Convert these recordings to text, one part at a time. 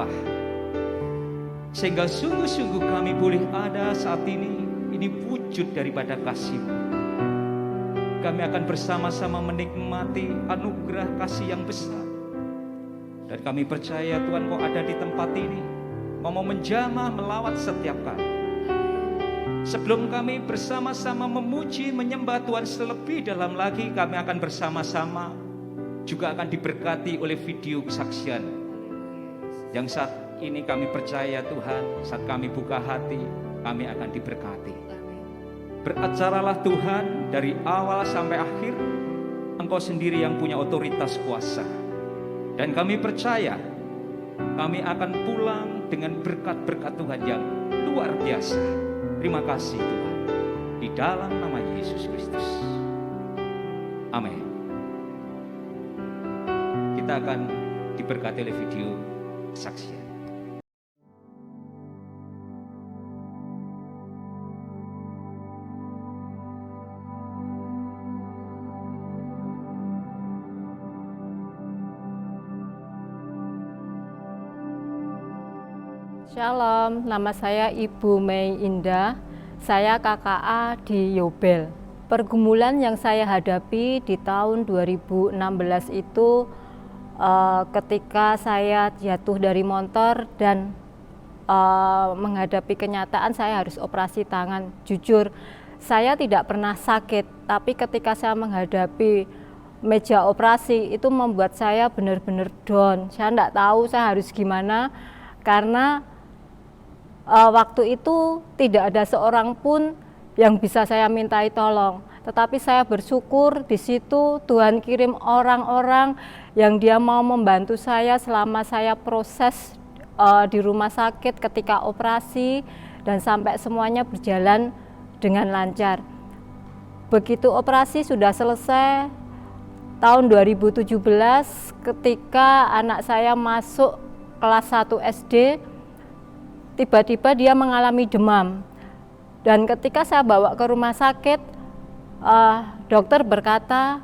Bapa. Sehingga sungguh-sungguh kami boleh ada saat ini wujud daripada kasih-Mu. Kami akan bersama-sama menikmati anugerah kasih yang besar. Dan kami percaya Tuhan Kau ada di tempat ini, mau menjamah melawat setiap kami. Sebelum kami bersama-sama memuji, menyembah Tuhan selebih dalam lagi, kami akan bersama-sama juga akan diberkati oleh video kesaksian. Yang saat ini kami percaya Tuhan, saat kami buka hati, kami akan diberkati. Beracaralah Tuhan dari awal sampai akhir, Engkau sendiri yang punya otoritas kuasa. Dan kami percaya, kami akan pulang dengan berkat-berkat Tuhan yang luar biasa. Terima kasih Tuhan, di dalam nama Yesus Kristus. Amin. Kita akan diberkati oleh video kesaksian. Shalom, nama saya Ibu Mei Indah. Saya KKA di Yobel. Pergumulan yang saya hadapi di tahun 2016 itu ketika saya jatuh dari motor dan menghadapi kenyataan saya harus operasi tangan. Jujur, saya tidak pernah sakit, tapi ketika saya menghadapi meja operasi itu membuat saya benar-benar down. Saya tidak tahu saya harus gimana, karena waktu itu tidak ada seorang pun yang bisa saya mintai tolong. Tetapi saya bersyukur di situ Tuhan kirim orang-orang yang dia mau membantu saya selama saya proses di rumah sakit ketika operasi, dan sampai semuanya berjalan dengan lancar. Begitu operasi sudah selesai tahun 2017, ketika anak saya masuk kelas 1 SD, tiba-tiba dia mengalami demam. Dan ketika saya bawa ke rumah sakit, dokter berkata,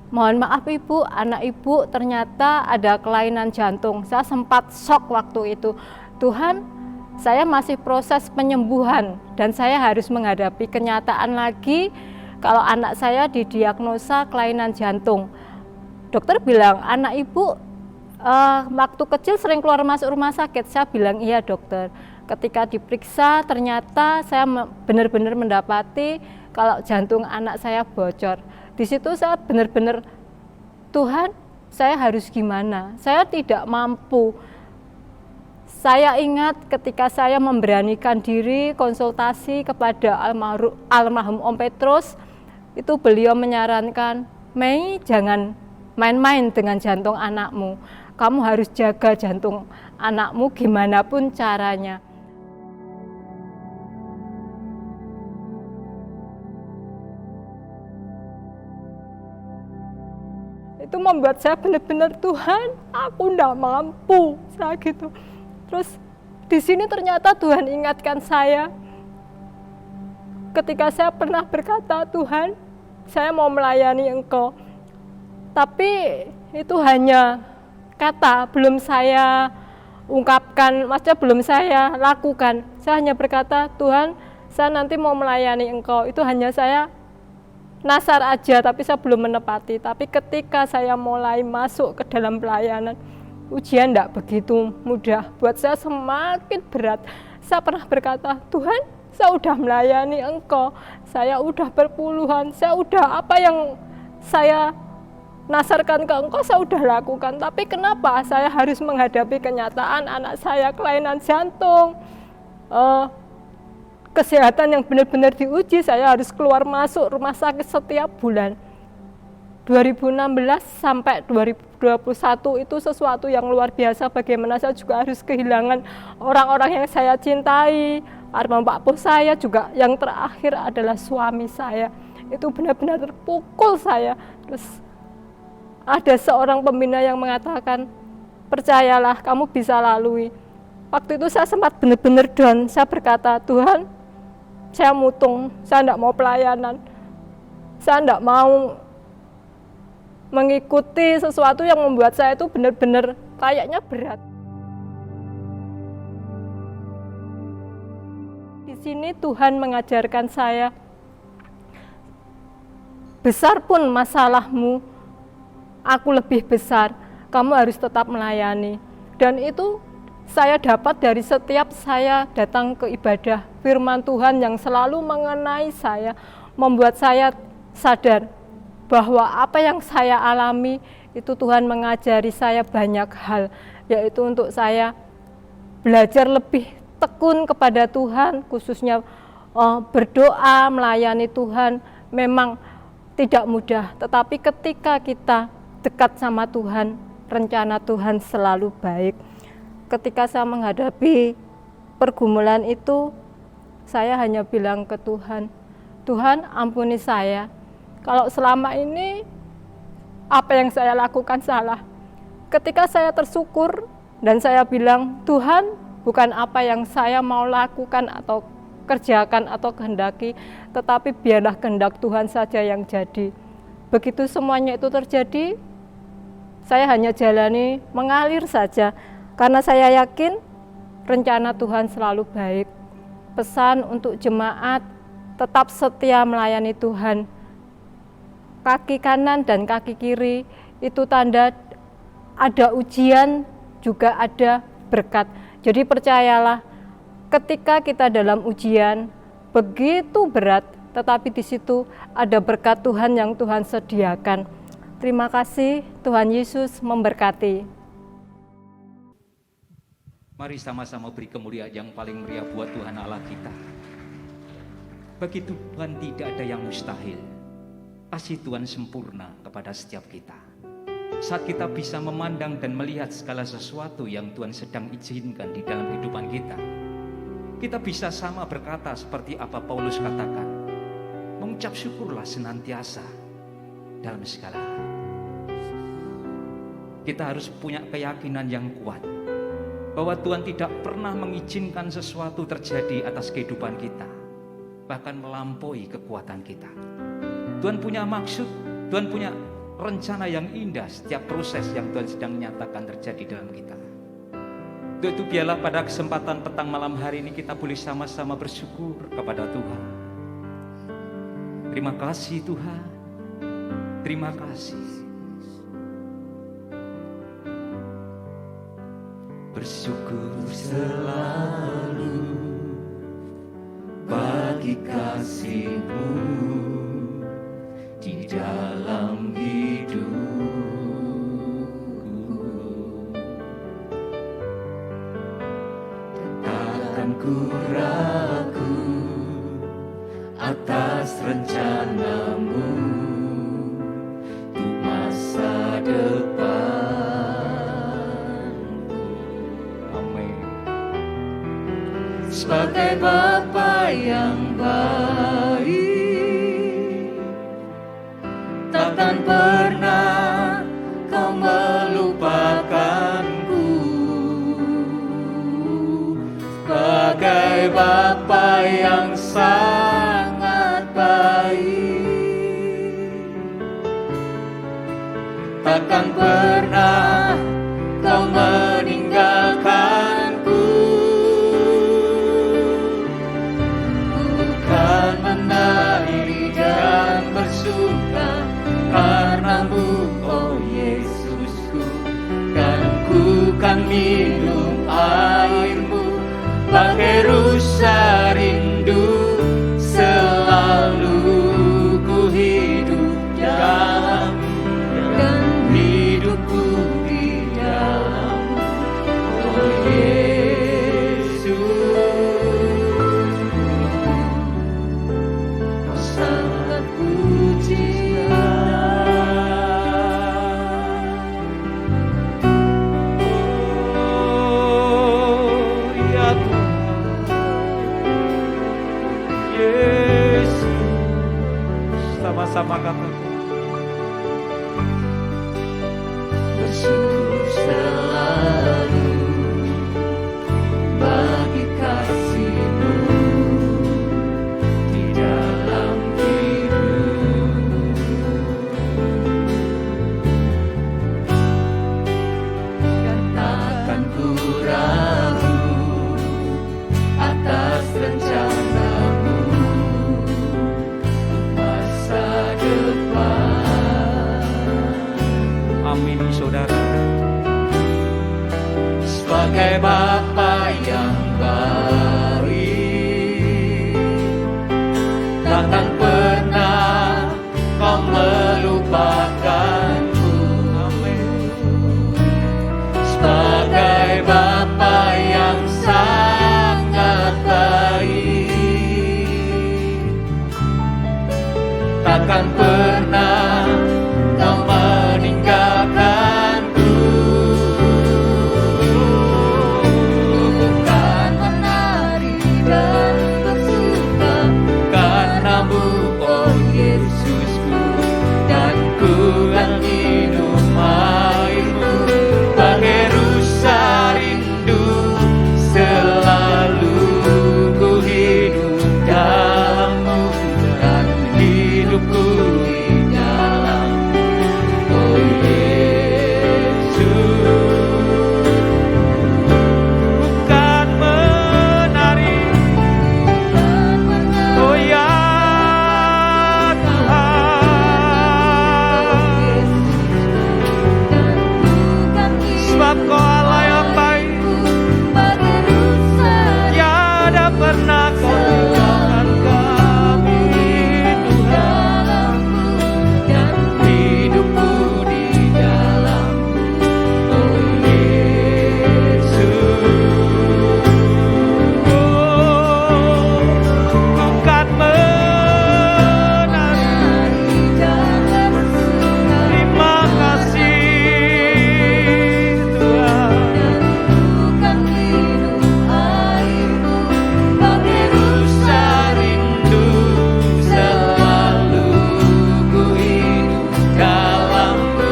mohon maaf Ibu, anak Ibu ternyata ada kelainan jantung. Saya sempat shock waktu itu. Tuhan, saya masih proses penyembuhan dan saya harus menghadapi kenyataan lagi kalau anak saya didiagnosa kelainan jantung. Dokter bilang, anak Ibu waktu kecil sering keluar masuk rumah sakit. Saya bilang, iya dokter. Ketika diperiksa ternyata saya benar-benar mendapati kalau jantung anak saya bocor. Di situ saya benar-benar, Tuhan, saya harus gimana? Saya tidak mampu. Saya ingat ketika saya memberanikan diri konsultasi kepada almarhum Om Petrus, itu beliau menyarankan, Mei, jangan main-main dengan jantung anakmu. Kamu harus jaga jantung anakmu gimana pun caranya. Itu membuat saya benar-benar, Tuhan, aku tidak mampu, saya gitu. Terus di sini ternyata Tuhan ingatkan saya, ketika saya pernah berkata, Tuhan, saya mau melayani Engkau. Tapi itu hanya kata, belum saya ungkapkan, maksudnya belum saya lakukan. Saya hanya berkata, Tuhan, saya nanti mau melayani Engkau. Itu hanya saya nasar aja, tapi saya belum menepati. Tapi ketika saya mulai masuk ke dalam pelayanan, ujian tidak begitu mudah. Buat saya semakin berat. Saya pernah berkata, Tuhan, saya udah melayani Engkau. Saya udah berpuluhan, saya udah apa yang saya nasarkan ke Engkau saya udah lakukan, tapi kenapa saya harus menghadapi kenyataan anak saya kelainan jantung, kesehatan yang benar-benar diuji, saya harus keluar masuk rumah sakit setiap bulan. 2016 sampai 2021 itu sesuatu yang luar biasa, bagaimana saya juga harus kehilangan orang-orang yang saya cintai, almarhum Pak Bos saya juga, yang terakhir adalah suami saya. Itu benar-benar terpukul saya. Terus ada seorang pembina yang mengatakan, percayalah kamu bisa lalui. Waktu itu saya sempat benar-benar down. Saya berkata, Tuhan, saya mutung, saya tidak mau pelayanan. Saya tidak mau mengikuti sesuatu yang membuat saya itu benar-benar kayaknya berat. sini Tuhan mengajarkan saya, besar pun masalahmu, aku lebih besar, kamu harus tetap melayani. Dan itu saya dapat dari setiap saya datang ke ibadah. Firman Tuhan yang selalu mengenai saya, membuat saya sadar bahwa apa yang saya alami itu Tuhan mengajari saya banyak hal, yaitu untuk saya belajar lebih tekun kepada Tuhan, khususnya berdoa, melayani Tuhan. Memang tidak mudah, tetapi ketika kita dekat sama Tuhan, rencana Tuhan selalu baik. Ketika saya menghadapi pergumulan itu, saya hanya bilang ke Tuhan, Tuhan ampuni saya, kalau selama ini apa yang saya lakukan salah. Ketika saya tersyukur dan saya bilang, Tuhan, bukan apa yang saya mau lakukan atau kerjakan atau kehendaki, tetapi biarlah kehendak Tuhan saja yang jadi. Begitu semuanya itu terjadi, saya hanya jalani, mengalir saja, karena saya yakin rencana Tuhan selalu baik. Pesan untuk jemaat, tetap setia melayani Tuhan. Kaki kanan dan kaki kiri itu tanda ada ujian, juga ada berkat. Jadi percayalah, ketika kita dalam ujian begitu berat, tetapi di situ ada berkat Tuhan yang Tuhan sediakan. Terima kasih, Tuhan Yesus memberkati. Mari sama-sama beri kemuliaan yang paling meriah buat Tuhan Allah kita. Bagi Tuhan tidak ada yang mustahil. Kasih Tuhan sempurna kepada setiap kita. Saat kita bisa memandang dan melihat segala sesuatu yang Tuhan sedang izinkan di dalam kehidupan kita bisa sama berkata seperti apa Paulus katakan, mengucap syukurlah senantiasa dalam segala hal. Kita harus punya keyakinan yang kuat bahwa Tuhan tidak pernah mengizinkan sesuatu terjadi atas kehidupan kita, bahkan melampaui kekuatan kita. Tuhan punya maksud, Tuhan punya rencana yang indah setiap proses yang Tuhan sedang nyatakan terjadi dalam kita. Untuk itu biarlah pada kesempatan petang malam hari ini kita boleh sama-sama bersyukur kepada Tuhan. Terima kasih Tuhan, terima kasih. Bersyukur selalu bagi kasih-Mu di dalam hidupku. Takkan ku ragu atas rencana-Mu untuk masa depanku. Amin. Sebagai Bapa yang baik, takkan pernah Kau melupakanku. Sebagai Bapa yang sangat baik, takkan pernah Kau meninggalkanku. Bukan menari dan bersuka karena-Mu, oh Yesusku, dan ku kan minum air-Mu bagai rusa rindu. Selalu ku hidup dalam-Mu dan hidupku di dalam-Mu, oh Yesus. Kau sangat puji. Sama-sama katakan, bersyukur selalu sebagai Bapa yang baik. Takkan pernah kau melupakanku. Amin. Sebagai Bapa yang sangat baik, takkan pernah kau meninggalkanku. Bukan menari dan bersuka karenamu, oh Yesusku, dan ku akan minum airmu bagai rusa rindu. Selalu ku hidup dalammu dan hidupku di dalammu, oh Yesus. Bukan menari, oh ya Tuhan, sebab Kau Allah yang baik, tiada pernah Kau tinggalkan kami Tuhan, dan hidupku di dalam-Mu, oh Yesus. Oh, bukan menari, terima kasih Tuhan. Rusa rindu, selalu ku hidup dalam-Mu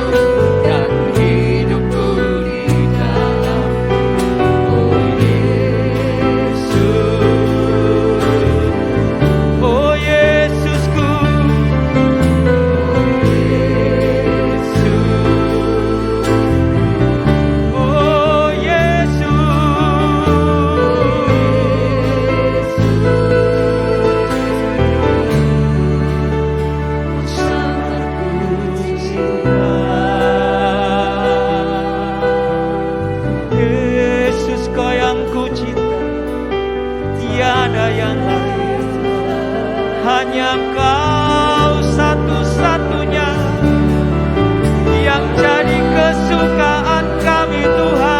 dan hidupku di dalam-Mu, oh Yesus. Oh Yesusku, oh Yesus, oh Yesus. Sangat ku cinta Yesus, Kau yang ku cinta, tiada yang lain, hanya Kau satu-satunya yang jadi kesukaan kami Tuhan.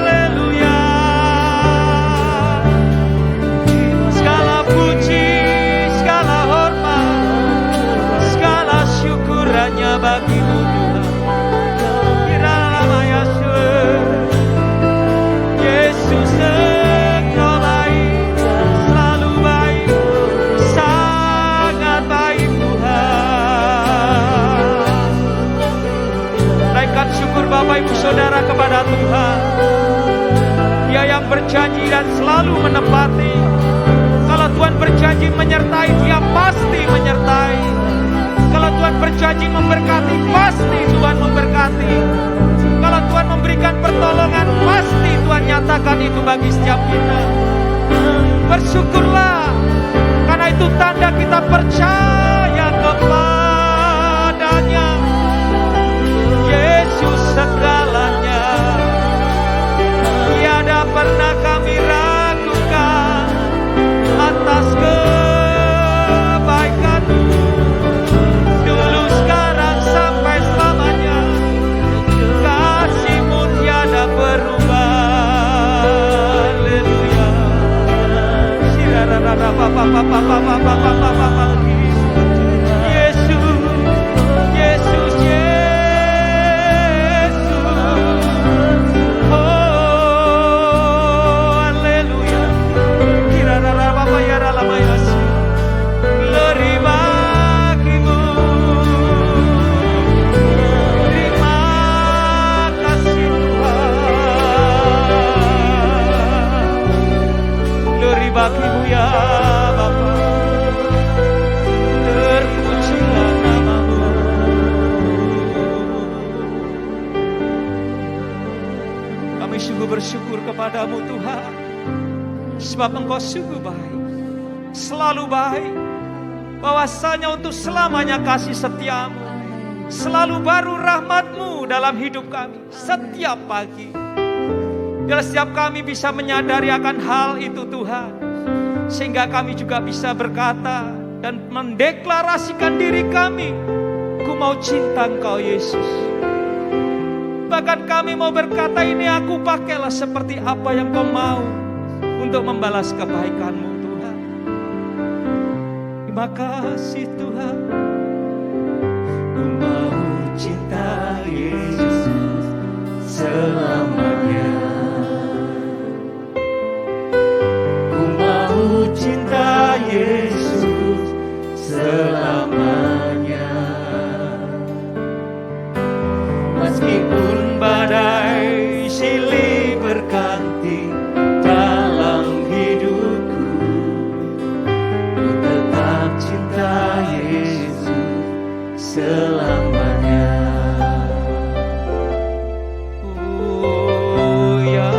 Haleluya. Segala puji, segala hormat, segala syukur hanya bagi-Mu Tuhan. Kiranya Yesus, Yesus Engkau baik, selalu baik, sangat baik Tuhan. Naikkan syukur Bapak Ibu Saudara kepada Tuhan. Dia yang berjanji dan selalu menepati. Kalau Tuhan berjanji menyertai, Dia pasti menyertai. Kalau Tuhan berjanji memberkati, pasti Tuhan memberkati. Kalau Tuhan memberikan pertolongan, pasti Tuhan nyatakan itu bagi setiap kita. Bersyukurlah, karena itu tanda kita percaya kepadanya. Yesus segalanya, tiada pernah kami ragukan atas kebaikan-Mu. Dulu, sekarang, sampai selamanya, kasih-Mu tiada berubah. Haleluya. Yesus, Yesus, Yesus. Oh, haleluya. Glory bagi-Mu. Terima kasih Tuhan. Glory bagi-Mu ya Bapa. Terpujilah nama-Mu. Kami sungguh bersyukur kepada-Mu Tuhan, sebab Engkau sungguh baik, selalu baik. bahwasanya untuk selamanya kasih setiamu, selalu baru rahmat-Mu dalam hidup kami setiap pagi. Biar setiap kami bisa menyadari akan hal itu Tuhan, sehingga kami juga bisa berkata dan mendeklarasikan diri kami, ku mau cinta Engkau Yesus. Bahkan kami mau berkata, ini aku pakailah seperti apa yang Kau mau untuk membalas kebaikan-Mu Tuhan. Terima kasih Tuhan. Ku mau cinta Yesus selamanya. Ku mau cinta Yesus selamanya. Meskipun badai silih berganti dalam hidupku, ku tetap cinta Yesus selamanya. Oh ya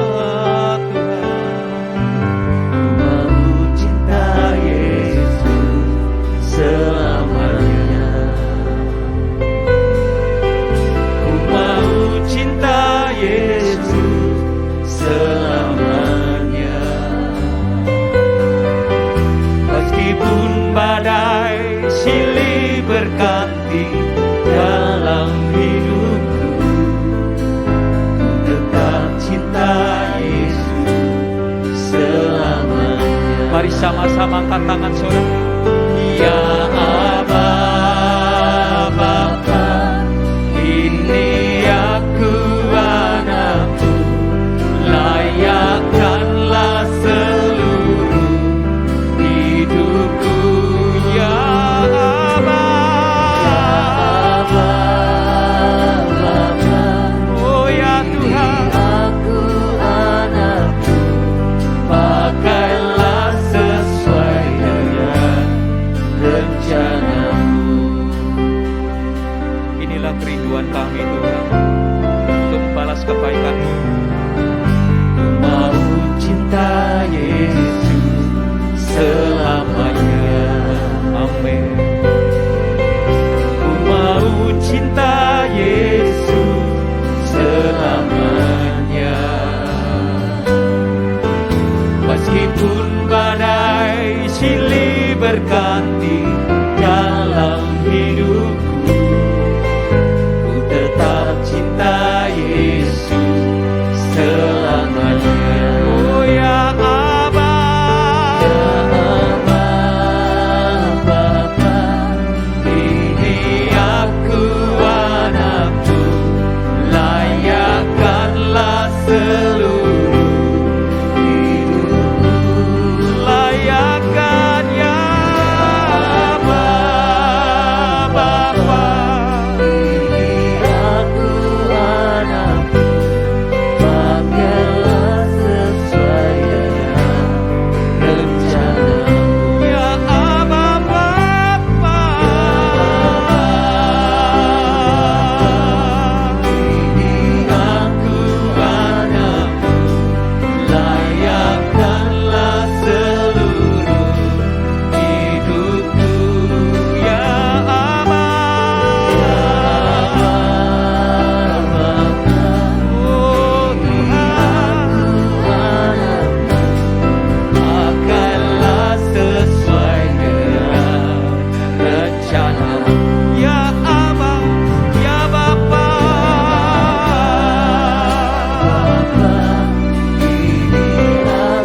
Tuhan, ku mau cinta Yesus selamanya. Ku mau cinta Yesus selamanya. Meskipun badai silih berganti dalam hidupku, ku tetap cinta Yesus selamanya. Mari sama-sama angkat tangan saudara. Ya Aba, Bapa, ini aku anakmu, layakkanlah seluruh hidupku. Ya Aba, Bapa, oh ya Tuhan, aku anakmu, pakailah sesuai dengan rencana-Mu. Inilah kerinduan kami Tuhan, untuk membalas kebaikan-Mu. Ku mau cinta Yesus selamanya. Amin. Ku mau cinta Yesus selamanya. Meskipun badai silih berganti dalam hidupku, ku tetap cinta Yesus selamanya. Oh ya Aba, Bapa, ini aku anakmu, layakkanlah seluruh hidupku. Layakkan ya Aba, Bapa, ini aku anakmu, pakailah sesuai dengan rencana-Mu. Ya Aba, Bapa, ini aku anakmu, layakkanlah seluruh hidupku. Ya Aba, oh Tuhan, pakailah sesuai dengan rencana-Mu. Ya Aba, ya Bapa,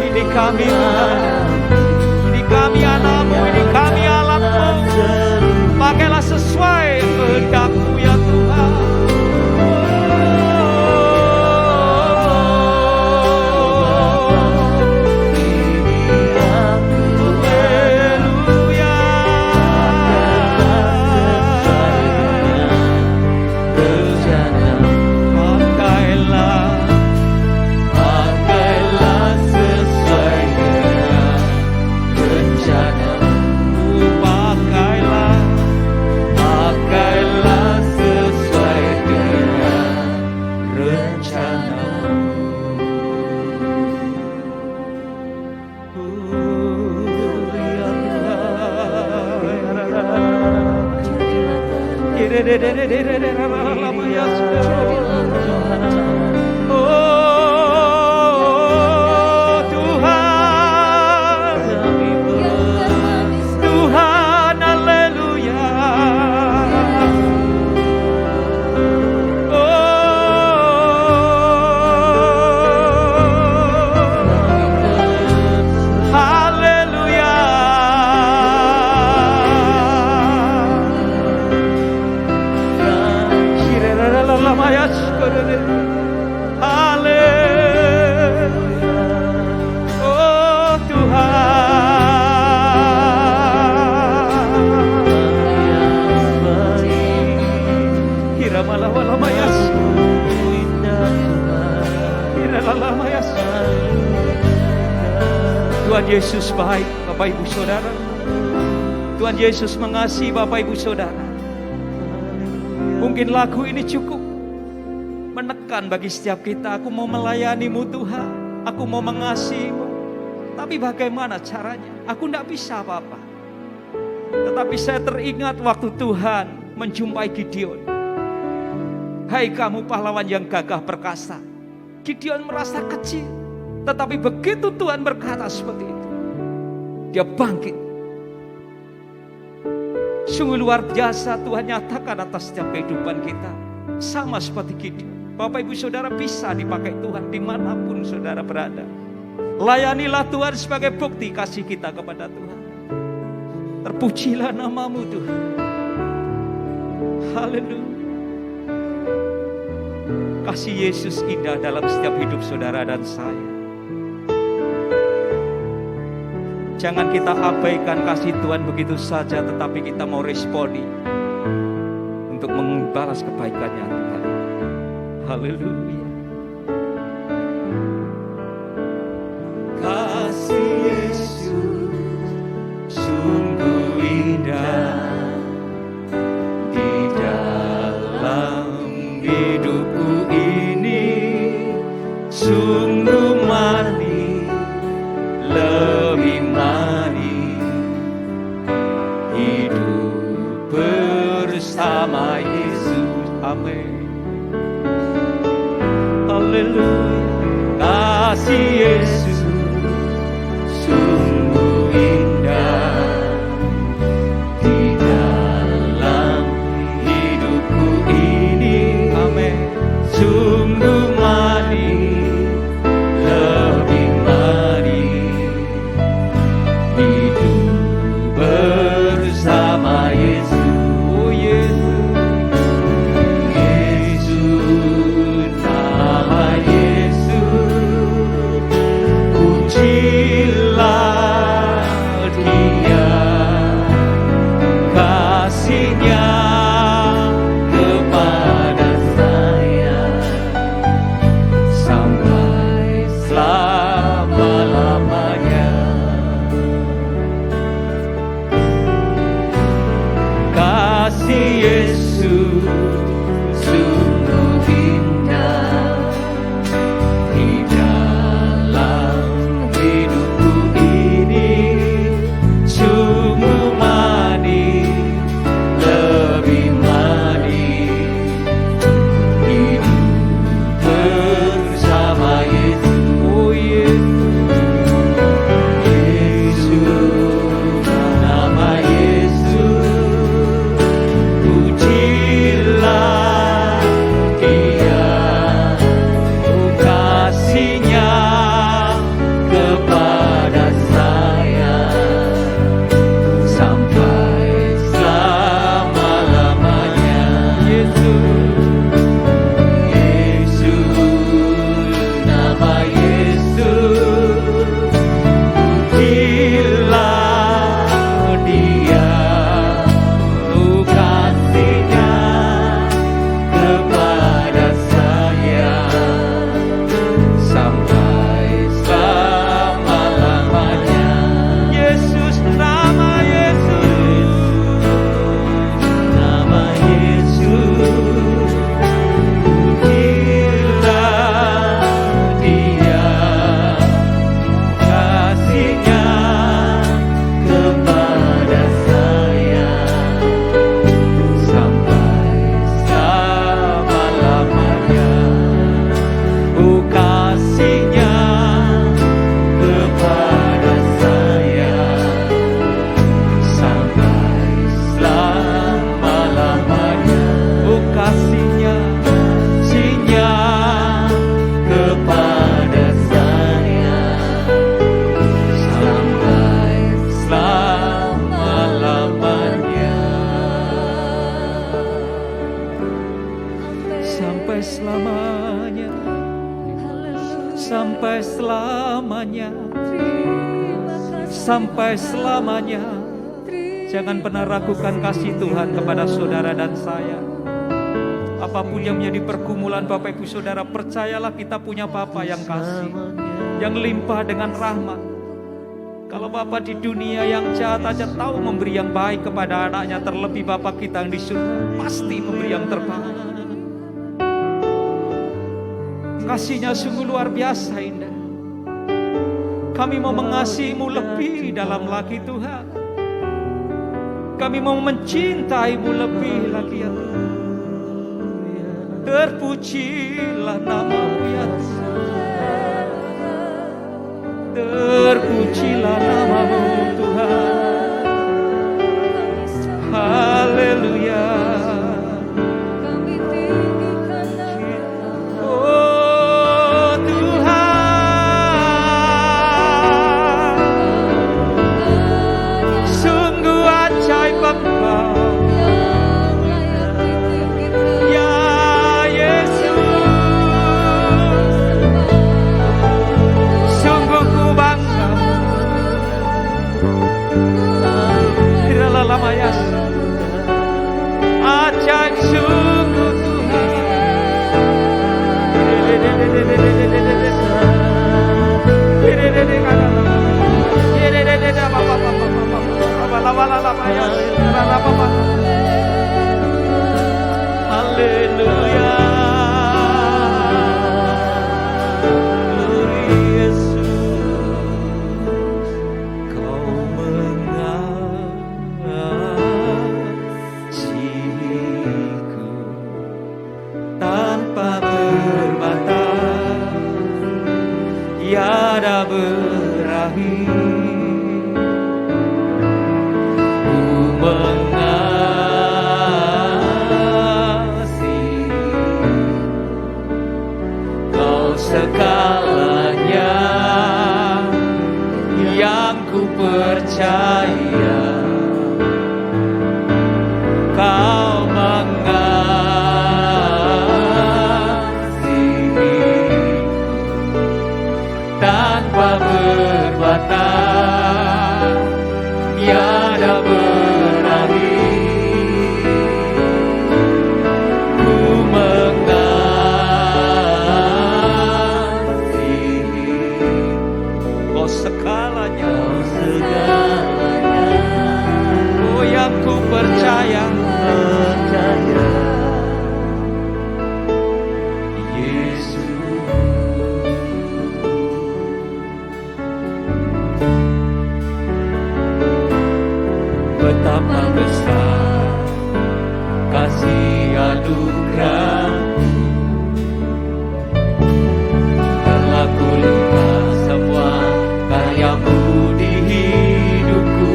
ini kami Tuhan, ini kami anak-Mu, ini kami alat-Mu. Pakailah sesuai kehendak-Mu ya Tuhan. Haleluya. Oh Tuhan, Tuhan, haleluya. Haleluya. Haleluya. Oh Tuhan. Hiramalah-walamayas. Hiralamayas. Tuhan Yesus baik, Bapak Ibu Saudara. Tuhan Yesus mengasihi Bapak Ibu Saudara. Mungkin lagu ini cukup menekan bagi setiap kita. Aku mau melayani-Mu Tuhan, aku mau mengasihi-Mu. Tapi bagaimana caranya? Aku tidak bisa apa-apa. Tetapi saya teringat waktu Tuhan menjumpai Gideon. Hai kamu pahlawan yang gagah perkasa. Gideon merasa kecil. Tetapi begitu Tuhan berkata seperti itu, dia bangkit. Sungguh luar biasa Tuhan nyatakan atas setiap kehidupan kita. Sama seperti Gideon. Bapak Ibu Saudara bisa dipakai Tuhan dimanapun saudara berada. Layanilah Tuhan sebagai bukti kasih kita kepada Tuhan. Terpujilah nama-Mu Tuhan. Haleluya. Kasih Yesus indah dalam setiap hidup saudara dan saya. Jangan kita abaikan kasih Tuhan begitu saja, tetapi kita mau responi untuk membalas kebaikannya Tuhan. Haleluya. Kasih Yesus sungguh indah di dalam hidupku ini, sungguh manis, lebih manis hidup bersama Yesus. Amin. Haleluya. Kasih Yesus sungguh indah di dalam hidupku ini. Amin. Sungguh manis, lebih manis hidup bersama Yesus. Oh Yesus, Yesus, nama Yesus, pujilah Dia, kasih-Nya kepada saya sampai selama-lamanya. Kasih Yesus sungguh indah di dalam hidupku ini, sungguh manis, lebih manis hidup bersama Yesus. Oh Yesus, Yesus, nama Yesus, pujilah sampai selamanya, sampai selamanya, sampai selamanya. Jangan pernah ragukan kasih Tuhan kepada saudara dan saya. Apapun yang menjadi pergumulan Bapak Ibu Saudara, percayalah kita punya Bapa yang kasih, yang limpah dengan rahmat. Kalau Bapa di dunia yang jahat aja tahu memberi yang baik kepada anaknya, terlebih Bapa kita yang di surga pasti memberi yang terbaik. Kasih-Nya sungguh luar biasa indah. Kami mau mengasihi-Mu lebih dalam lagi Tuhan. Kami mau mencintai-Mu lebih lagi ya Tuhan. Terpujilah nama-Mu ya Tuhan. Terpujilah nama-Mu Tuhan. Haleluya. Oh Tuhan, sungguh ajaib Engkau. Ya Yesus, sungguh ku bangga. Lama ya, ajaib sungguh Tuhan. Haleluya. Tiada berakhir, ku mengasihi Kau segalanya, yang ku percaya. Kau tanpa berbatas, tiada berakhir, ku mengasihi Kau segalanya, oh yang ku percaya. Betapa besar kasih anugerah-Mu, telah kulihat semua karya-Mu di hidupku.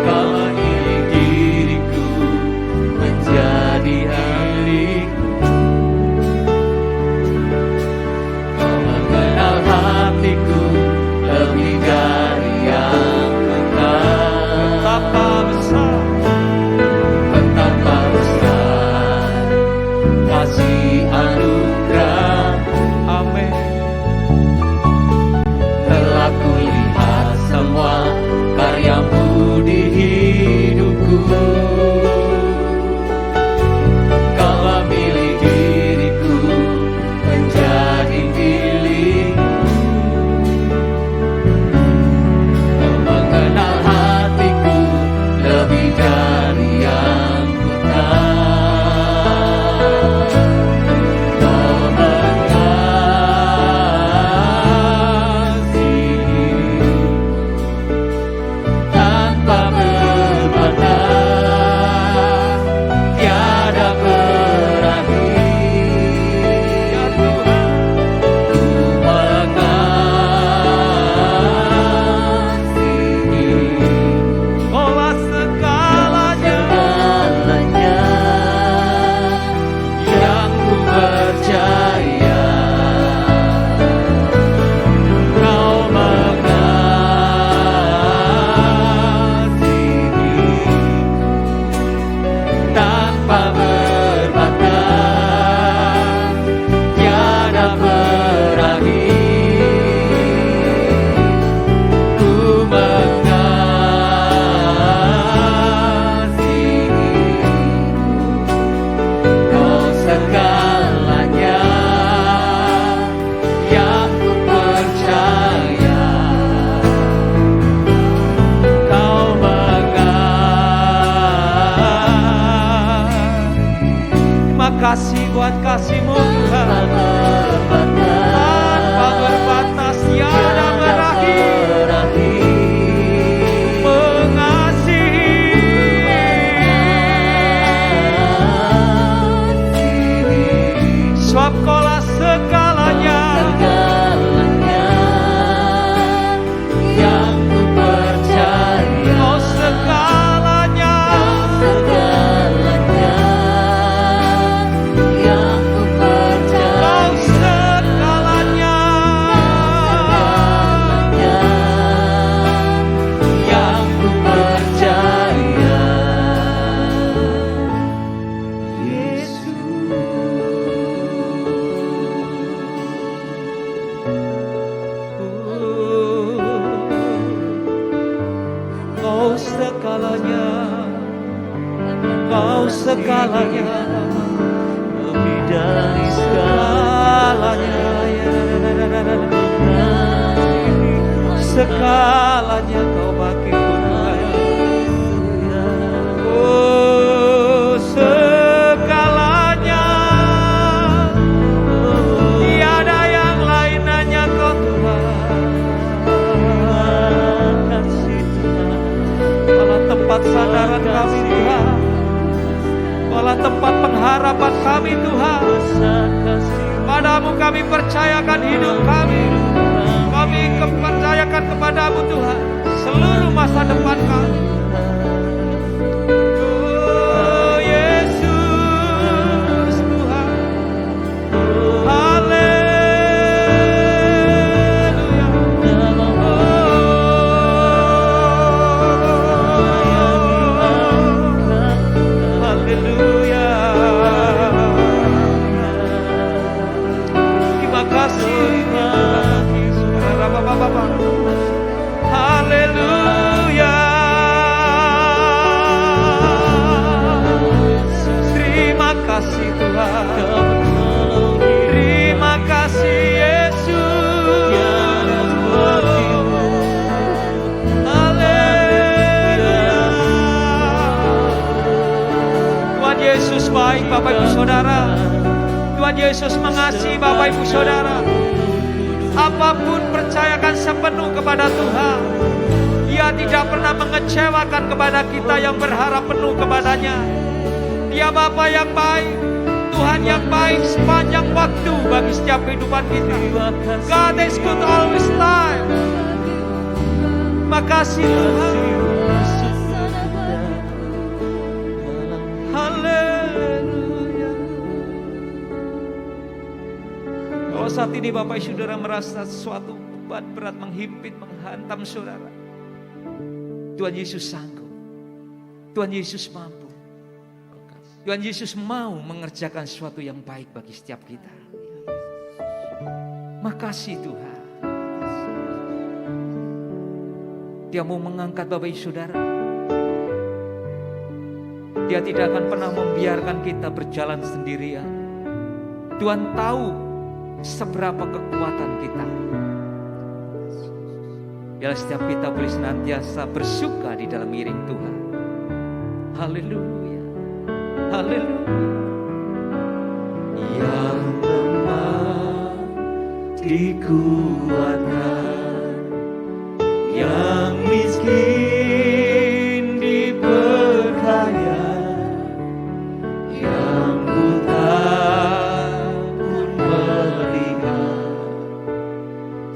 Kau mengiring diriku menjadi milik-Mu. Kau mengenal hatiku lebih dari yang betapa besar kasih buat kasih-Mu Tuhan, tanpa berbatas tiada berakhir, mengasihi, sebab Kaulah segalanya yang ku percaya. Kau segalanya yang ku percaya. Kau segalanya yang ku percaya. Yesus, Kau segalanya, Kau segalanya, lebih dari segalanya, segalanya Kau bagiku Tuhan. Oh, segalanya, tiada yang lain hanya Kau Tuhan. Kasih Tuhan, Kaulah tempat sandaran kami Tuhan, Kaulah tempat pengharapan kami Tuhan. Padamu kami percayakan hidup kami, kami percayakan kepadamu Tuhan seluruh masa depan kami. Oh Yesus Tuhan, haleluya. Haleluya. Terima kasih Bapak. Haleluya. Terima kasih Tuhan. Terima kasih Yesus. Haleluya. Tuhan Yesus baik Bapak Ibu Saudara. Tuhan Yesus mengasihi Bapak Ibu Saudara. Apapun percayakan sepenuh kepada Tuhan. Dia tidak pernah mengecewakan kepada kita yang berharap penuh kepadanya. Dia Bapa yang baik, Tuhan yang baik sepanjang waktu bagi setiap kehidupan kita. God is good always time. Makasih Tuhan. Haleluya. Kalau saat ini Bapak Saudara merasa sesuatu beban berat menghimpit, menghantam saudara, Tuhan Yesus sanggup. Tuhan Yesus mampu. Tuhan Yesus mau mengerjakan sesuatu yang baik bagi setiap kita. Makasih Tuhan. Dia mau mengangkat Bapak Ibu Saudara. Dia tidak akan pernah membiarkan kita berjalan sendirian. Tuhan tahu seberapa kekuatan kita. Biarlah setiap kita boleh senantiasa bersuka di dalam iring Tuhan. Haleluya. Haleluya. Yang lemah dikuatkan, yang miskin diperkaya, yang buta pun melihat.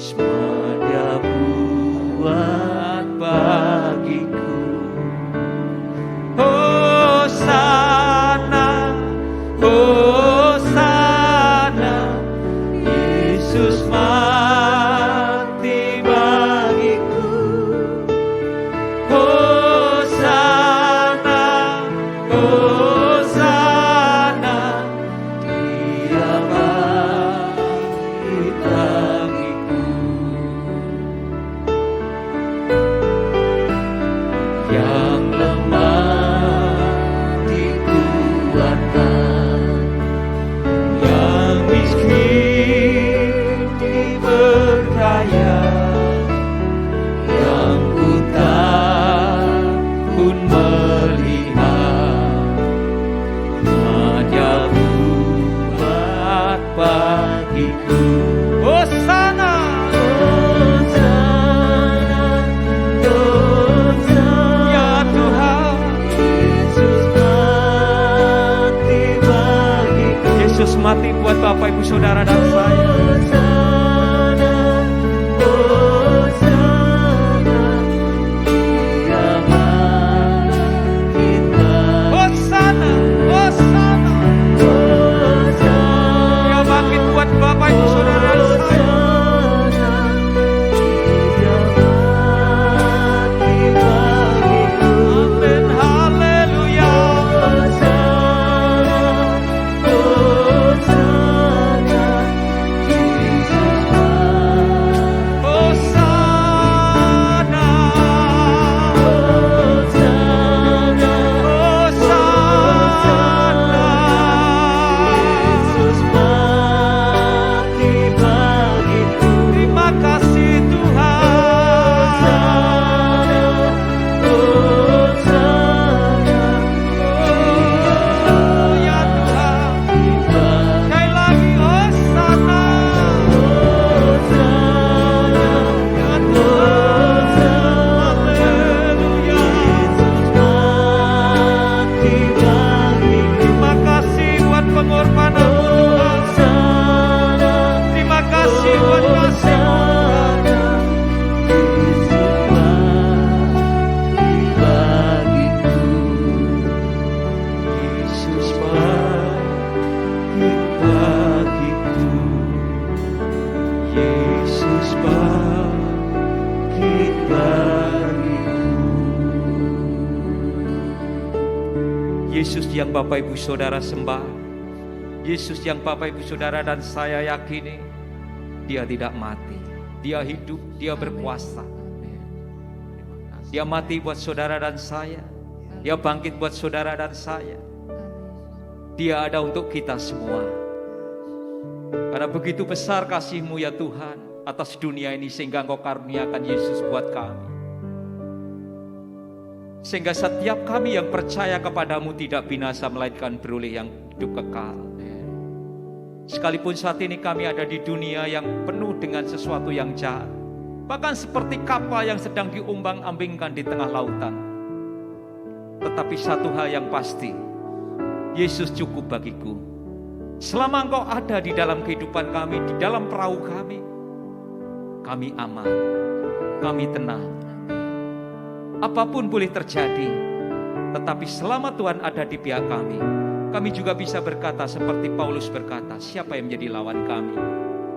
Semua Dia buat bagiku. Hosana, Hosana, Yesus mati bagiku. Bapak Ibu Saudara dan saya. Hosana, Hosana. Dia bangkit buat Bapak Ibu Saudara dan saya. Amin, haleluya. Hosana, terima kasih Tuhan. Oh ya Tuhan, sekali lagi Hosana. Ya Tuhan, haleluya. Terima kasih buat pengorbanan Tuhan. Terima kasih buat kasih Yesus bangkit bagiku. Yesus bangkit bagiku. Yesus yang Bapak Ibu Saudara sembah, Yesus yang Bapak Ibu Saudara dan saya yakini, Dia tidak mati, Dia hidup, Dia berkuasa. Dia mati buat saudara dan saya, Dia bangkit buat saudara dan saya. Dia ada untuk kita semua. Karena begitu besar kasih-Mu ya Tuhan atas dunia ini, sehingga Engkau karuniakan Yesus buat kami. Sehingga setiap kami yang percaya kepadamu tidak binasa, melainkan beroleh yang hidup kekal. Sekalipun saat ini kami ada di dunia yang penuh dengan sesuatu yang jahat, bahkan seperti kapal yang sedang diombang-ambingkan di tengah lautan. Tetapi satu hal yang pasti, Yesus cukup bagiku. Selama Engkau ada di dalam kehidupan kami, di dalam perahu kami aman, kami tenang. Apapun boleh terjadi, tetapi selama Tuhan ada di pihak kami juga bisa berkata seperti Paulus berkata, siapa yang menjadi lawan kami?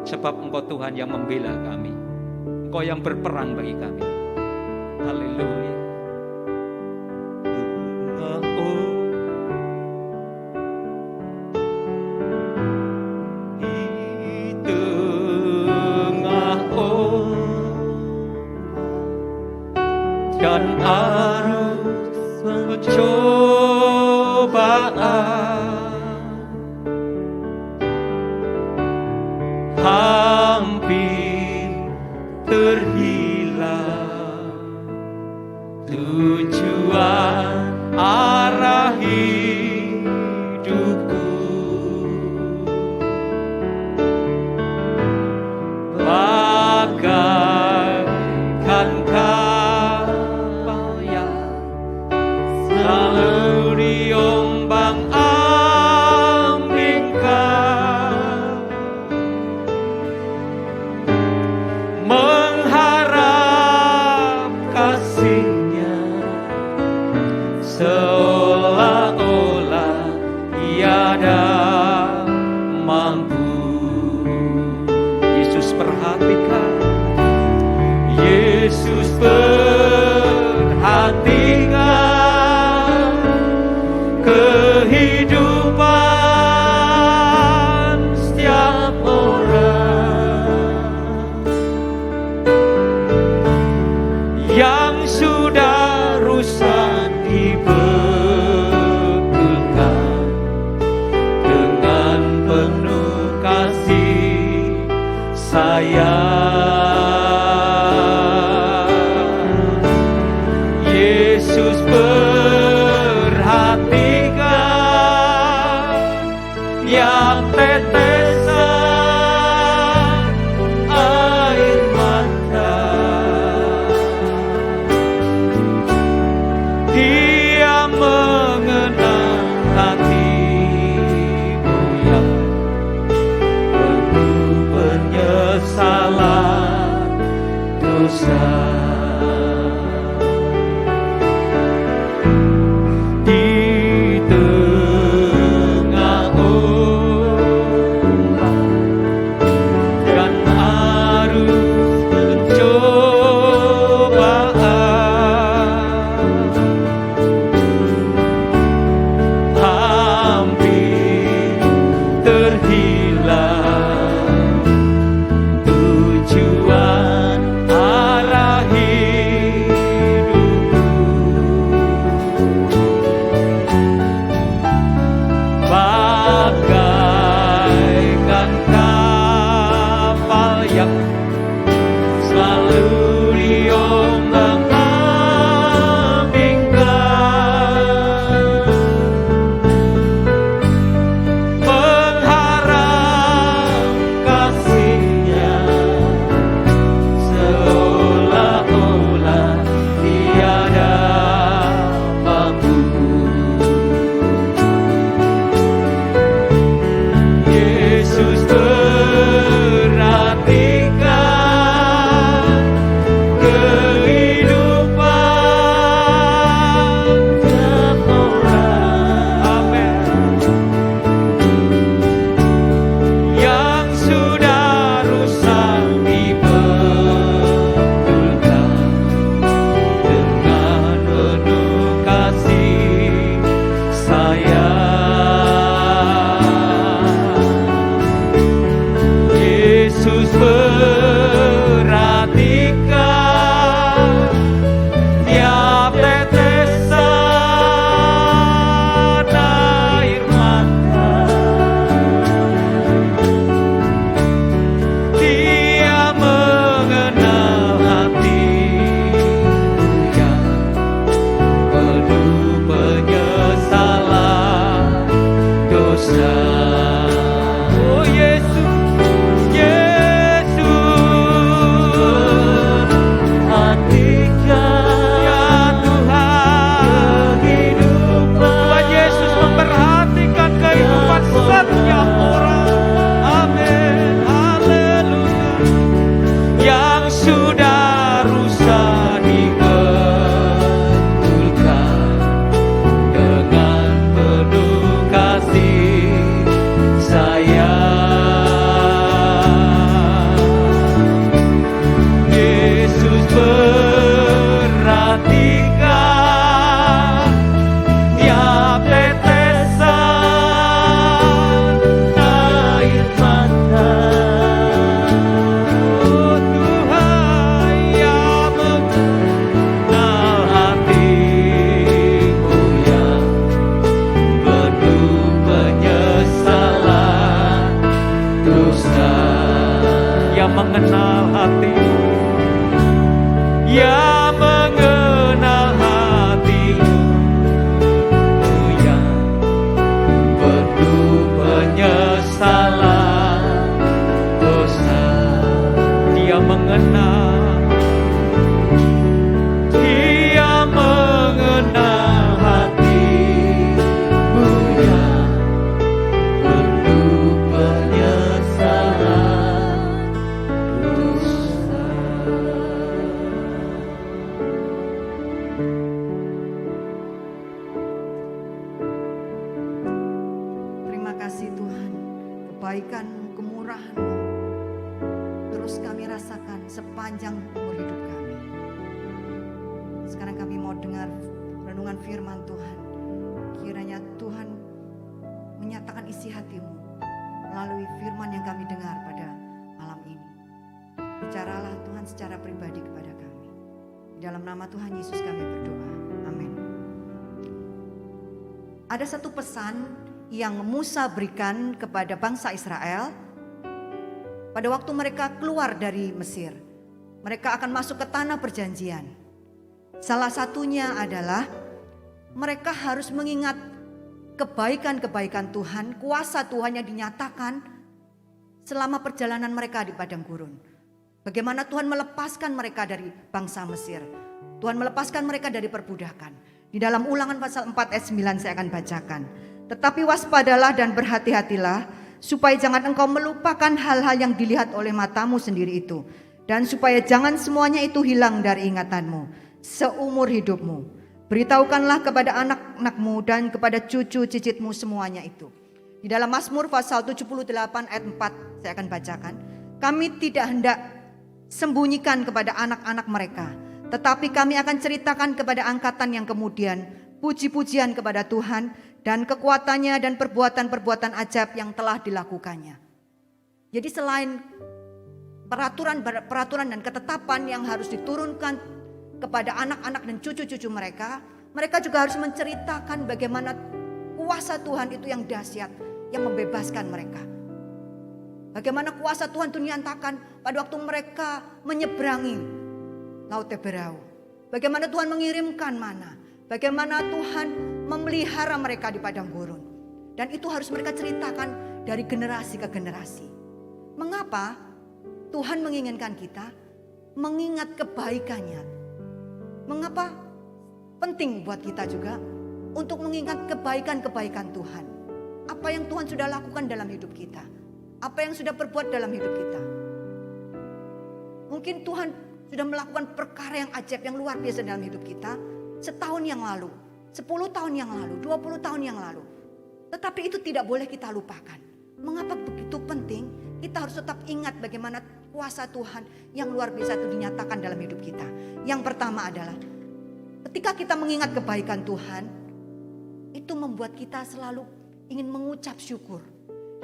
Sebab Engkau Tuhan yang membela kami, Engkau yang berperang bagi kami. Haleluya. Dan arus pencobaan hampir terhilang, tujuan arah hidupku bagaikan kapal yang selalu diombang-ambingkan, mengharap kasih-Nya seolah-olah tiada mampu. Yesus perhatikan, Yesus perhatikan kehidupan setiap orang yang sudah rusak di mengenal hati, yang mengenal hatimu, yang penuh penyesalan dosa. Dia mengenal, dia mengenal hatimu, yang penuh penyesalan dosa. Terima kasih Tuhan, kebaikan-Mu, kemurahan-Mu terus kami rasakan sepanjang umur hidup kami. Sekarang kami mau dengar renungan firman Tuhan. Kiranya Tuhan menyatakan isi hati-Mu melalui firman yang kami dengar pada malam ini. Bicaralah Tuhan secara pribadi kepada kami. Di dalam nama Tuhan Yesus kami berdoa. Amin. Ada satu pesan yang Musa berikan kepada bangsa Israel pada waktu mereka keluar dari Mesir. Mereka akan masuk ke tanah perjanjian. Salah satunya adalah mereka harus mengingat kebaikan-kebaikan Tuhan, kuasa Tuhan yang dinyatakan selama perjalanan mereka di padang gurun. Bagaimana Tuhan melepaskan mereka dari bangsa Mesir. Tuhan melepaskan mereka dari perbudakan. Di dalam Ulangan pasal 4 ayat 9 saya akan bacakan. Tetapi waspadalah dan berhati-hatilah, supaya jangan engkau melupakan hal-hal yang dilihat oleh matamu sendiri itu, dan supaya jangan semuanya itu hilang dari ingatanmu seumur hidupmu. Beritahukanlah kepada anak-anakmu dan kepada cucu cicitmu semuanya itu. Di dalam Mazmur pasal 78 ayat 4 saya akan bacakan. Kami tidak hendak sembunyikan kepada anak-anak mereka, tetapi kami akan ceritakan kepada angkatan yang kemudian puji-pujian kepada Tuhan dan kekuatannya dan perbuatan-perbuatan ajaib yang telah dilakukannya. Jadi selain peraturan dan ketetapan yang harus diturunkan kepada anak-anak dan cucu-cucu mereka, mereka juga harus menceritakan bagaimana kuasa Tuhan itu yang dahsyat, yang membebaskan mereka. Bagaimana kuasa Tuhan itu dinyatakan pada waktu mereka menyeberangi Laut Teberau. Bagaimana Tuhan mengirimkan mana, bagaimana Tuhan memelihara mereka di padang gurun. Dan itu harus mereka ceritakan dari generasi ke generasi. Mengapa Tuhan menginginkan kita mengingat kebaikannya? Mengapa penting buat kita juga untuk mengingat kebaikan-kebaikan Tuhan? Apa yang Tuhan sudah lakukan dalam hidup kita? Apa yang sudah berbuat dalam hidup kita? Mungkin Tuhan sudah melakukan perkara yang ajaib, yang luar biasa dalam hidup kita setahun yang lalu, 10 tahun yang lalu, 20 tahun yang lalu. Tetapi itu tidak boleh kita lupakan. Mengapa begitu penting? Kita harus tetap ingat bagaimana kuasa Tuhan yang luar biasa itu dinyatakan dalam hidup kita. Yang pertama adalah ketika kita mengingat kebaikan Tuhan, itu membuat kita selalu ingin mengucap syukur.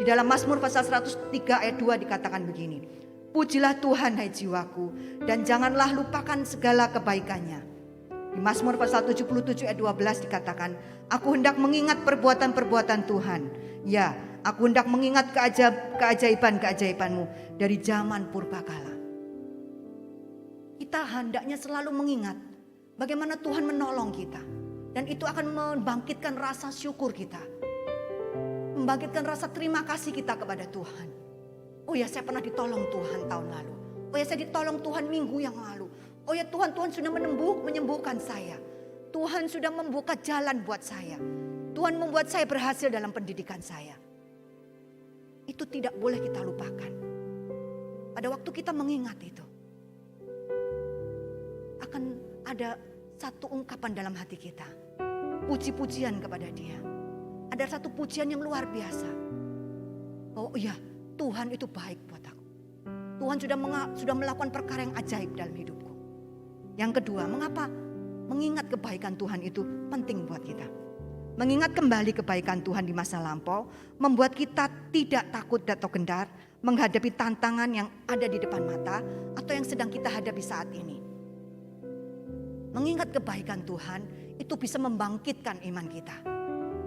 Di dalam Mazmur pasal 103 ayat 2 dikatakan begini. Pujilah Tuhan hai jiwaku, dan janganlah lupakan segala kebaikannya. Di Mazmur pasal 77 ayat 12 dikatakan, aku hendak mengingat perbuatan-perbuatan Tuhan. Ya, aku hendak mengingat keajaiban-keajaibanmu dari zaman purbakala. Kita hendaknya selalu mengingat bagaimana Tuhan menolong kita. Dan itu akan membangkitkan rasa syukur kita. Membangkitkan rasa terima kasih kita kepada Tuhan. Oh ya, saya pernah ditolong Tuhan tahun lalu. Oh ya, saya ditolong Tuhan minggu yang lalu. Oh ya, Tuhan sudah menyembuhkan saya. Tuhan sudah membuka jalan buat saya. Tuhan membuat saya berhasil dalam pendidikan saya. Itu tidak boleh kita lupakan. Pada waktu kita mengingat itu, akan ada satu ungkapan dalam hati kita. Puji-pujian kepada Dia. Ada satu pujian yang luar biasa. Oh iya, Tuhan itu baik buat aku. Tuhan sudah melakukan perkara yang ajaib dalam hidupku. Yang kedua, mengapa mengingat kebaikan Tuhan itu penting buat kita? Mengingat kembali kebaikan Tuhan di masa lampau membuat kita tidak takut atau gentar menghadapi tantangan yang ada di depan mata atau yang sedang kita hadapi saat ini. Mengingat kebaikan Tuhan itu bisa membangkitkan iman kita.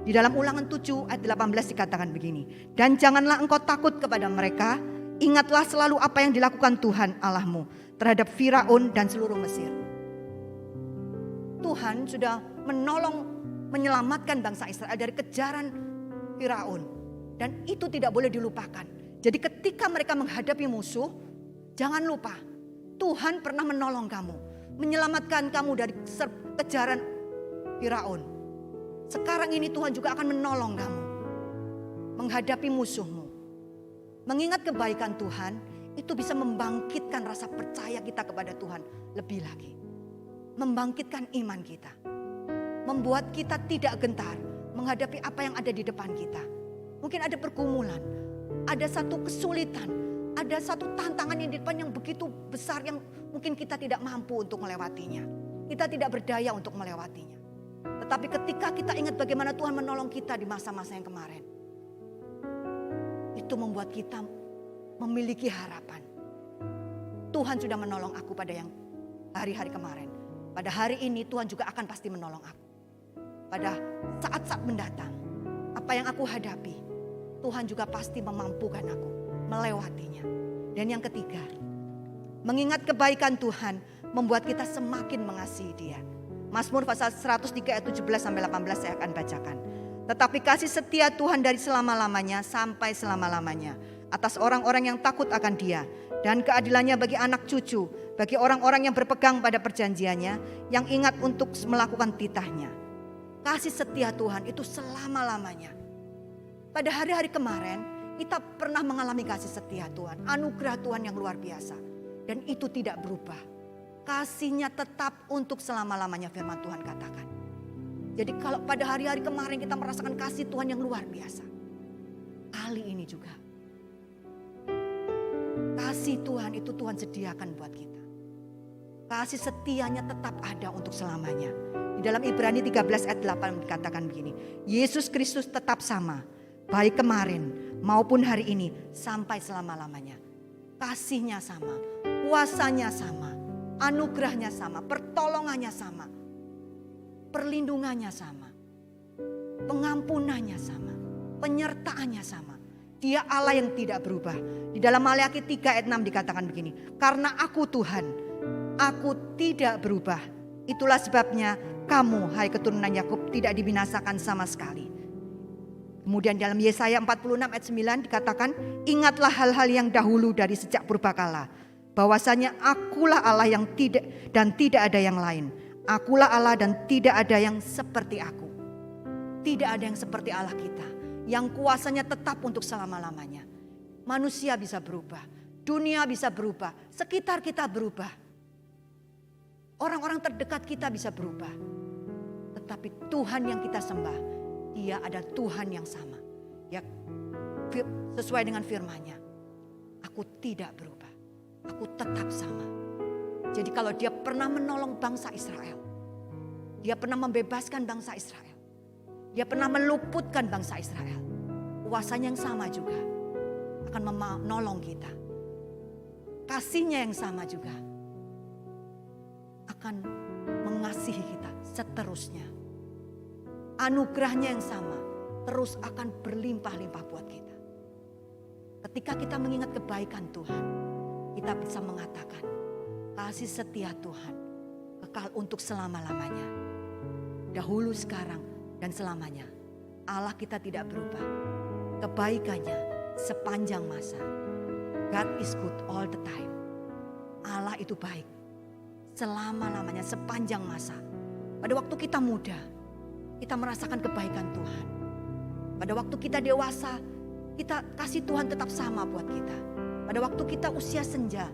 Di dalam Ulangan 7 ayat 18 dikatakan begini. Dan janganlah engkau takut kepada mereka Ingatlah selalu apa yang dilakukan Tuhan Allahmu terhadap Firaun dan seluruh Mesir. Tuhan sudah menyelamatkan bangsa Israel dari kejaran Firaun. Dan itu tidak boleh dilupakan. Jadi ketika mereka menghadapi musuh, jangan lupa Tuhan pernah menolong kamu, menyelamatkan kamu dari kejaran Firaun. Sekarang ini Tuhan juga akan menolong kamu menghadapi musuhmu. Mengingat kebaikan Tuhan itu bisa membangkitkan rasa percaya kita kepada Tuhan lebih lagi. Membangkitkan iman kita. Membuat kita tidak gentar menghadapi apa yang ada di depan kita. Mungkin ada pergumulan, ada satu kesulitan, ada satu tantangan yang di depan yang begitu besar yang mungkin kita tidak mampu untuk melewatinya. Kita tidak berdaya untuk melewatinya. Tetapi ketika kita ingat bagaimana Tuhan menolong kita di masa-masa yang kemarin, itu membuat kita memiliki harapan. Tuhan sudah menolong aku pada yang hari-hari kemarin. Pada hari ini Tuhan juga akan pasti menolong aku. Pada saat-saat mendatang, apa yang aku hadapi, Tuhan juga pasti memampukan aku melewatinya. Dan yang ketiga, mengingat kebaikan Tuhan membuat kita semakin mengasihi Dia. Mazmur pasal 103 ayat 17-18 saya akan bacakan. Tetapi kasih setia Tuhan dari selama-lamanya sampai selama-lamanya atas orang-orang yang takut akan Dia, dan keadilannya bagi anak cucu, bagi orang-orang yang berpegang pada perjanjiannya, yang ingat untuk melakukan titahnya. Kasih setia Tuhan itu selama-lamanya. Pada hari-hari kemarin kita pernah mengalami kasih setia Tuhan, anugerah Tuhan yang luar biasa, dan itu tidak berubah. Kasihnya tetap untuk selama-lamanya, firman Tuhan katakan. Jadi kalau pada hari-hari kemarin kita merasakan kasih Tuhan yang luar biasa, kali ini juga kasih Tuhan itu Tuhan sediakan buat kita. Kasih setianya tetap ada untuk selamanya. Di dalam Ibrani 13 ayat 8 dikatakan begini, Yesus Kristus tetap sama, baik kemarin maupun hari ini sampai selama-lamanya. Kasihnya sama, kuasanya sama, anugerahnya sama, pertolongannya sama, perlindungannya sama, pengampunannya sama, penyertaannya sama. Dia Allah yang tidak berubah. Di dalam Maleakhi 3 ayat 6 dikatakan begini, karena aku Tuhan, aku tidak berubah. Itulah sebabnya kamu, hai keturunan Yakub, tidak dibinasakan sama sekali. Kemudian dalam Yesaya 46 ayat 9 dikatakan, ingatlah hal-hal yang dahulu dari sejak purbakala, bahwasanya akulah Allah yang tidak dan tidak ada yang lain. Akulah Allah dan tidak ada yang seperti aku. Tidak ada yang seperti Allah kita, yang kuasanya tetap untuk selama-lamanya. Manusia bisa berubah, dunia bisa berubah, sekitar kita berubah, orang-orang terdekat kita bisa berubah. Tetapi Tuhan yang kita sembah, Dia ada Tuhan yang sama. Ya, sesuai dengan firman-Nya, aku tidak berubah, aku tetap sama. Jadi kalau Dia pernah menolong bangsa Israel, Dia pernah membebaskan bangsa Israel, Dia pernah meluputkan bangsa Israel, kuasanya yang sama juga akan menolong kita. Kasihnya yang sama juga akan mengasihi kita seterusnya. Anugerahnya yang sama terus akan berlimpah-limpah buat kita. Ketika kita mengingat kebaikan Tuhan, kita bisa mengatakan kasih setia Tuhan kekal untuk selama-lamanya. Dahulu, sekarang, dan selamanya. Allah kita tidak berubah. Kebaikannya sepanjang masa. God is good all the time. Allah itu baik selama-lamanya, sepanjang masa. Pada waktu kita muda, kita merasakan kebaikan Tuhan. Pada waktu kita dewasa, kita kasih Tuhan tetap sama buat kita. Pada waktu kita usia senja,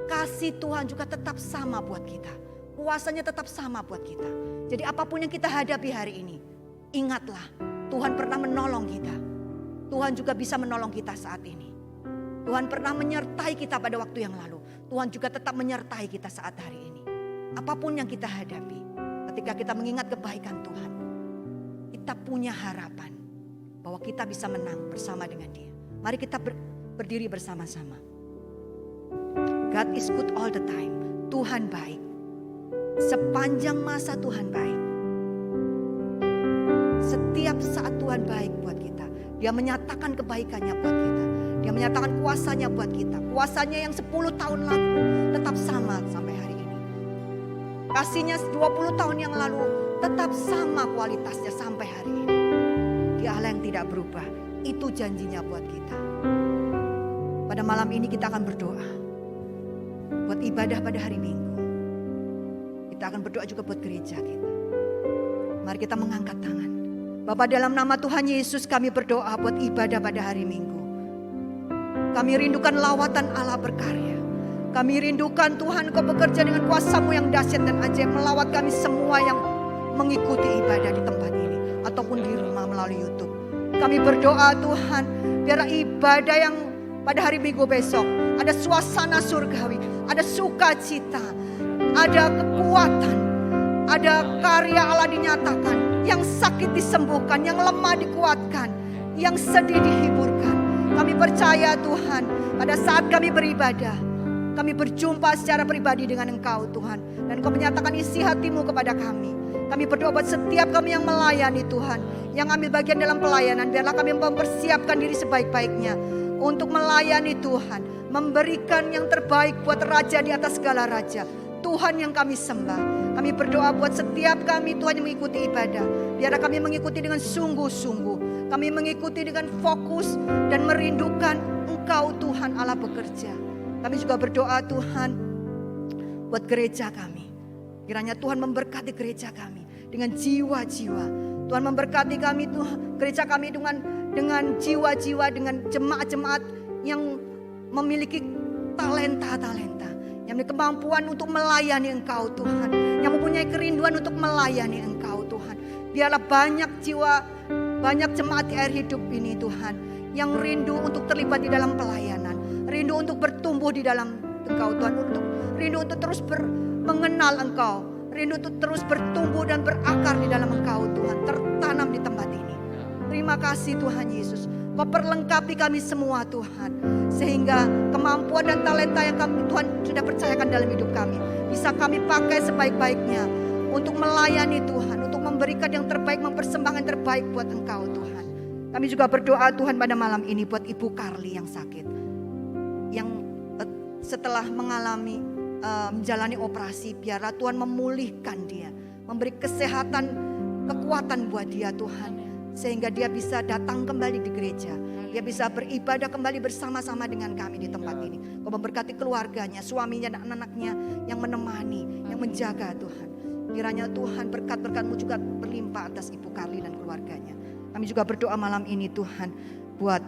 kasih Tuhan juga tetap sama buat kita. Kuasanya tetap sama buat kita. Jadi apapun yang kita hadapi hari ini, ingatlah Tuhan pernah menolong kita. Tuhan juga bisa menolong kita saat ini. Tuhan pernah menyertai kita pada waktu yang lalu. Tuhan juga tetap menyertai kita saat hari ini. Apapun yang kita hadapi, ketika kita mengingat kebaikan Tuhan, kita punya harapan bahwa kita bisa menang bersama dengan Dia. Mari kita berdiri bersama-sama. God is good all the time. Tuhan baik. Sepanjang masa Tuhan baik. Setiap saat Tuhan baik buat kita. Dia menyatakan kebaikannya buat kita. Dia menyatakan kuasanya buat kita. Kuasanya yang 10 tahun lalu tetap sama sampai hari ini. Kasihnya 20 tahun yang lalu tetap sama kualitasnya sampai hari ini. Dia Allah yang tidak berubah. Itu janjinya buat kita. Pada malam ini kita akan berdoa. Buat ibadah pada hari Minggu. Kita akan berdoa juga buat gereja kita. Mari kita mengangkat tangan. Bapa, dalam nama Tuhan Yesus kami berdoa buat ibadah pada hari Minggu. Kami rindukan lawatan Allah berkarya. Kami rindukan Tuhan Kau bekerja dengan kuasa-Mu yang dahsyat dan ajaib melawat kami semua yang mengikuti ibadah di tempat ini. Ataupun di rumah melalui YouTube. Kami berdoa Tuhan, biar ibadah yang pada hari Minggu besok ada suasana surgawi, ada sukacita, ada kekuatan, ada karya Allah dinyatakan. Yang sakit disembuhkan, yang lemah dikuatkan, yang sedih dihiburkan. Kami percaya Tuhan, pada saat kami beribadah, kami berjumpa secara pribadi dengan Engkau Tuhan. Dan Engkau menyatakan isi hati-Mu kepada kami. Kami berdoa buat setiap kami yang melayani Tuhan, yang ambil bagian dalam pelayanan. Biarlah kami mempersiapkan diri sebaik-baiknya untuk melayani Tuhan, memberikan yang terbaik buat Raja di atas segala raja, Tuhan yang kami sembah. Kami berdoa buat setiap kami Tuhan yang mengikuti ibadah. Biarlah kami mengikuti dengan sungguh-sungguh. Kami mengikuti dengan fokus dan merindukan Engkau Tuhan Allah bekerja. Kami juga berdoa Tuhan buat gereja kami. Kiranya Tuhan memberkati gereja kami dengan jiwa-jiwa. Tuhan memberkati kami Tuhan, gereja kami dengan jiwa-jiwa, dengan jemaat-jemaat yang memiliki talenta-talenta, yang memiliki kemampuan untuk melayani Engkau Tuhan, yang mempunyai kerinduan untuk melayani Engkau Tuhan. Biarlah banyak jiwa, banyak jemaat di air hidup ini Tuhan, yang rindu untuk terlibat di dalam pelayanan, rindu untuk bertumbuh di dalam Engkau Tuhan, rindu untuk terus mengenal Engkau, rindu untuk terus bertumbuh dan berakar di dalam Engkau Tuhan, tertanam di tempat ini. Terima kasih Tuhan Yesus, Kau perlengkapi kami semua Tuhan, sehingga kemampuan dan talenta yang Tuhan sudah percayakan dalam hidup kami bisa kami pakai sebaik-baiknya untuk melayani Tuhan, untuk memberikan yang terbaik, mempersembahkan yang terbaik buat Engkau Tuhan. Kami juga berdoa Tuhan pada malam ini buat Ibu Carly yang sakit, yang setelah menjalani operasi, biarlah Tuhan memulihkan dia, memberi kesehatan, kekuatan buat dia Tuhan, sehingga dia bisa datang kembali di gereja. Dia bisa beribadah kembali bersama-sama dengan kami di tempat ini. Kau memberkati keluarganya, suaminya dan anak-anaknya yang menemani, yang menjaga Tuhan. Kiranya Tuhan berkat-berkat-Mu juga berlimpah atas Ibu Carly dan keluarganya. Kami juga berdoa malam ini Tuhan buat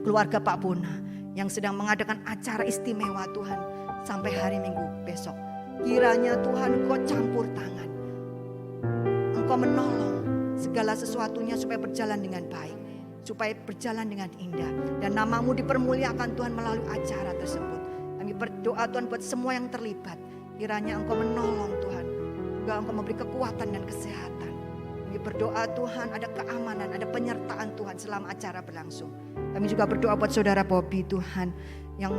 keluarga Pak Bona yang sedang mengadakan acara istimewa Tuhan sampai hari Minggu besok. Kiranya Tuhan Kau campur tangan, Engkau menolong segala sesuatunya supaya berjalan dengan baik, supaya berjalan dengan indah, dan nama-Mu dipermuliakan Tuhan melalui acara tersebut. Kami berdoa Tuhan buat semua yang terlibat, kiranya Engkau menolong Tuhan, juga Engkau memberi kekuatan dan kesehatan. Kami berdoa Tuhan ada keamanan, ada penyertaan Tuhan selama acara berlangsung. Kami juga berdoa buat saudara Bobby Tuhan yang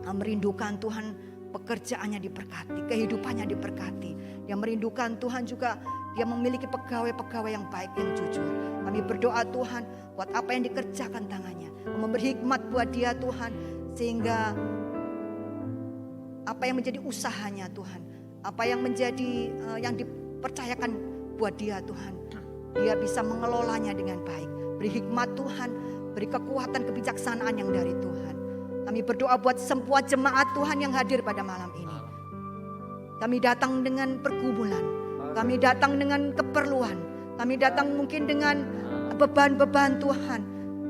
merindukan Tuhan pekerjaannya diberkati, kehidupannya diberkati. Dia merindukan Tuhan juga dia memiliki pegawai-pegawai yang baik, yang jujur. Kami berdoa Tuhan buat apa yang dikerjakan tangannya, memberi hikmat buat dia Tuhan, sehingga apa yang menjadi usahanya Tuhan, apa yang menjadi yang dipercayakan buat dia Tuhan, dia bisa mengelolanya dengan baik. Beri hikmat Tuhan, beri kekuatan kebijaksanaan yang dari Tuhan. Kami berdoa buat semua jemaat Tuhan yang hadir pada malam ini. Kami datang dengan pergumulan, kami datang dengan keperluan, kami datang mungkin dengan beban-beban Tuhan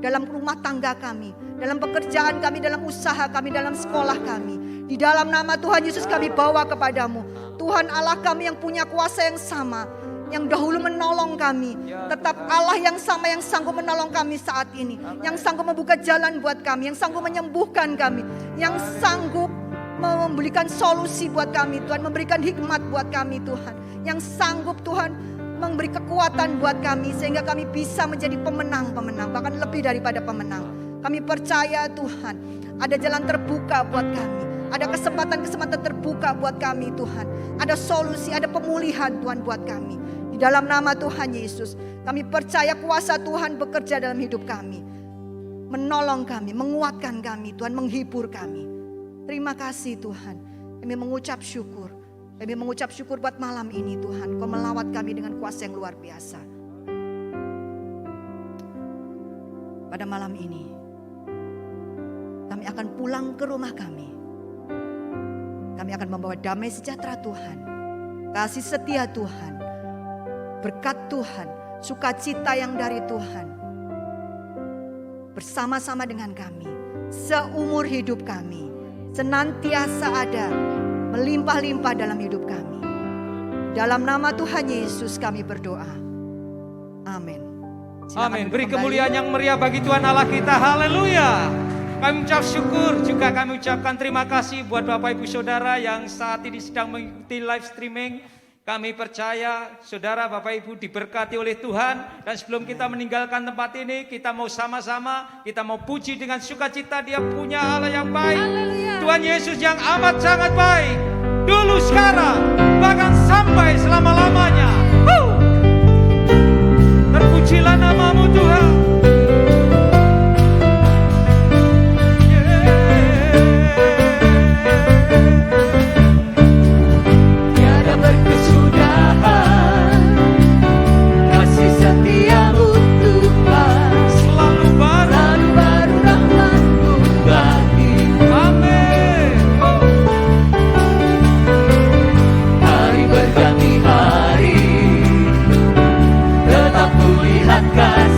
dalam rumah tangga kami, dalam pekerjaan kami, dalam usaha kami, dalam sekolah kami. Di dalam nama Tuhan Yesus kami bawa kepadamu. Tuhan Allah kami yang punya kuasa yang sama, yang dahulu menolong kami, tetap Allah yang sama yang sanggup menolong kami saat ini, yang sanggup membuka jalan buat kami, yang sanggup menyembuhkan kami, yang sanggup memberikan solusi buat kami Tuhan, memberikan hikmat buat kami Tuhan, yang sanggup Tuhan memberi kekuatan buat kami sehingga kami bisa menjadi pemenang-pemenang, bahkan lebih daripada pemenang. Kami percaya Tuhan ada jalan terbuka buat kami, ada kesempatan-kesempatan terbuka buat kami Tuhan, ada solusi, ada pemulihan Tuhan buat kami. Di dalam nama Tuhan Yesus, kami percaya kuasa Tuhan bekerja dalam hidup kami. Menolong kami, menguatkan kami, Tuhan, menghibur kami. Terima kasih Tuhan. Kami mengucap syukur. Kami mengucap syukur buat malam ini Tuhan. Kau melawat kami dengan kuasa yang luar biasa. Pada malam ini, kami akan pulang ke rumah kami. Kami akan membawa damai sejahtera Tuhan, kasih setia Tuhan, berkat Tuhan, sukacita yang dari Tuhan, bersama-sama dengan kami, seumur hidup kami, senantiasa ada, melimpah-limpah dalam hidup kami. Dalam nama Tuhan Yesus kami berdoa. Amin. Amin. Beri kemuliaan yang meriah bagi Tuhan Allah kita. Haleluya. Kami ucap syukur, juga kami ucapkan terima kasih buat Bapak Ibu Saudara yang saat ini sedang mengikuti live streaming. Kami percaya saudara Bapak Ibu diberkati oleh Tuhan. Dan sebelum kita meninggalkan tempat ini, kita mau sama-sama, kita mau puji dengan sukacita. Dia punya Allah yang baik. Haleluya. Tuhan Yesus yang amat sangat baik. Dulu, sekarang, bahkan sampai selama-lamanya. Terpujilah namamu Tuhan. Tiada berkesudahan kasih setiamu Tuhan, Selalu baru. baru rahmat-Mu bagiku. Amin. Hari berganti hari, tetap kulihat kasih